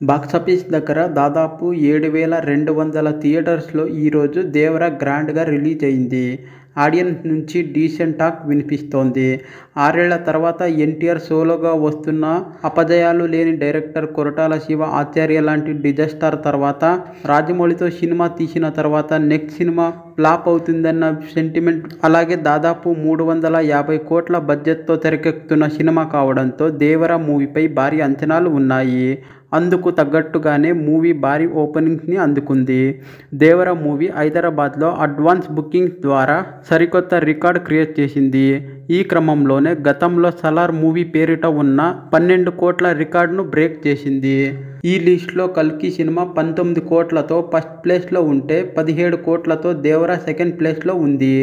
Box office దగ్గర దాదాపు 7,200 థియేటర్స్లో ఈరోజు దేవర గ్రాండ్గా రిలీజ్ అయింది. ఆడియన్స్ నుంచి డీసెంట్ టాక్ వినిపిస్తోంది. 6 ఏళ్ల తర్వాత ఎన్టీఆర్ సోలోగా వస్తున్నా అపజయాలు లేని డైరెక్టర్ కొరటాల శివ ఆచార్య లాంటి డిజాస్టర్ తర్వాత రాజమౌళితో సినిమా తీసిన తర్వాత నెక్స్ట్ సినిమా ఫ్లాప్ అవుతుందన్న సెంటిమెంట్, అలాగే దాదాపు 350 కోట్ల బడ్జెట్తో తెరకెక్కుతున్న సినిమా కావడంతో దేవర మూవీపై భారీ అంచనాలు ఉన్నాయి. అందుకు తగ్గట్టుగానే మూవీ భారీ ఓపెనింగ్స్ని అందుకుంది. దేవర మూవీ హైదరాబాద్లో అడ్వాన్స్ బుకింగ్స్ ద్వారా సరికొత్త రికార్డ్ క్రియేట్ చేసింది. ఈ క్రమంలోనే గతంలో సలార్ మూవీ పేరిట ఉన్న 12 కోట్ల రికార్డును బ్రేక్ చేసింది. ఈ లిస్టులో కల్కి సినిమా 19 కోట్లతో ఫస్ట్ ప్లేస్లో ఉంటే 17 కోట్లతో దేవర సెకండ్ ప్లేస్లో ఉంది.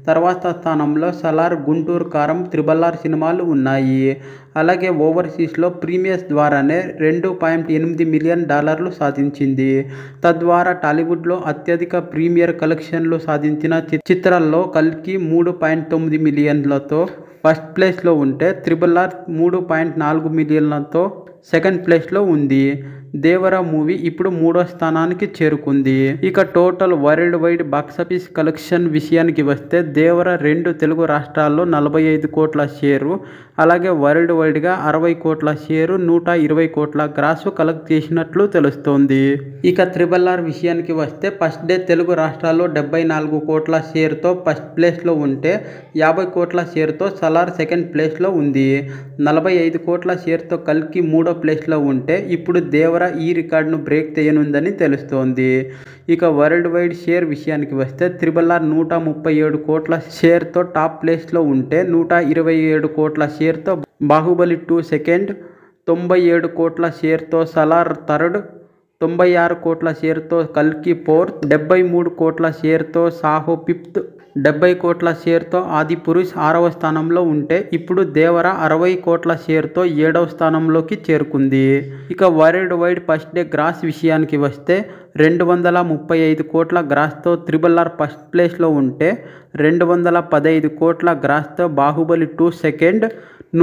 తర్వాత స్థానంలో సలార్, గుంటూరు కారం, RRR సినిమాలు ఉన్నాయి. అలాగే ఓవర్సీస్లో ప్రీమియర్స్ ద్వారానే $2.8 మిలియన్ సాధించింది. తద్వారా టాలీవుడ్లో అత్యధిక ప్రీమియర్ కలెక్షన్లు సాధించిన చిత్రాల్లో కల్కి 3.9 మిలియన్లతో ఫస్ట్ ప్లేస్లో ఉంటే RRR 3.4 మిలియన్లతో సెకండ్ ప్లేస్లో ఉంది. దేవర మూవీ ఇప్పుడు 3వ స్థానానికి చేరుకుంది. ఇక total world wide box office collection విషయానికి వస్తే దేవర 2 తెలుగు రాష్ట్రాల్లో 45 కోట్ల షేరు, అలాగే వరల్డ్ వైడ్గా 60 కోట్ల షేరు, 120 కోట్ల గ్రాసు కలెక్ట్ చేసినట్లు తెలుస్తోంది. ఇక RRR విషయానికి వస్తే ఫస్ట్ డే తెలుగు రాష్ట్రాల్లో 74 కోట్ల షేర్తో ఫస్ట్ ప్లేస్లో ఉంటే 50 కోట్ల షేర్తో సలార్ సెకండ్ ప్లేస్లో ఉంది. 45 కోట్ల షేర్తో కల్కి 3వ ప్లేస్లో ఉంటే ఇప్పుడు దేవర ఈ రికార్డును బ్రేక్ చేయనుందని తెలుస్తోంది. ఇక వరల్డ్ వైడ్ షేర్ విషయానికి వస్తే RRR 137 కోట్ల షేర్తో టాప్ ప్లేస్లో ఉంటే 127 కోట్ల షేర్తో బాహుబలి 2 సెకండ్, 97 కోట్ల షేర్తో సలార్ థర్డ్, 96 కోట్ల షేర్తో కల్కి ఫోర్త్, 73 కోట్ల షేర్తో సాహో ఫిఫ్త్, 70 కోట్ల షేర్తో ఆదిపురుష్ 6వ స్థానంలో ఉంటే ఇప్పుడు దేవర 60 కోట్ల షేర్తో 7వ స్థానంలోకి చేరుకుంది. ఇక world wide first day gross విషయానికి వస్తే 235 కోట్ల గ్రాస్తో RRR ఫస్ట్ ప్లేస్లో ఉంటే 215 కోట్ల గ్రాస్తో బాహుబలి 2 సెకండ్,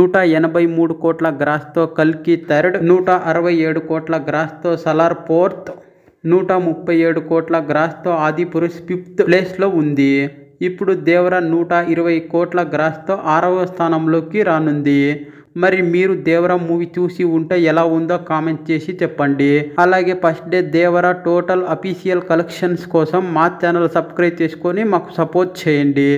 183 కోట్ల గ్రాస్తో కల్కి థర్డ్, 167 కోట్ల గ్రాస్తో సలార్ ఫోర్త్, 137 కోట్ల గ్రాస్తో ఆదిపురుష్ ఫిఫ్త్ ప్లేస్లో ఉంది. ఇప్పుడు దేవర 120 కోట్ల గ్రాస్తో 6వ స్థానంలోకి రానుంది. మరి మీరు దేవర మూవీ చూసి ఉంటే ఎలా ఉందో కామెంట్ చేసి చెప్పండి. అలాగే ఫస్ట్ డే దేవర టోటల్ అఫీషియల్ కలెక్షన్స్ కోసం మా ఛానల్ సబ్స్క్రైబ్ చేసుకొని మాకు సపోర్ట్ చేయండి.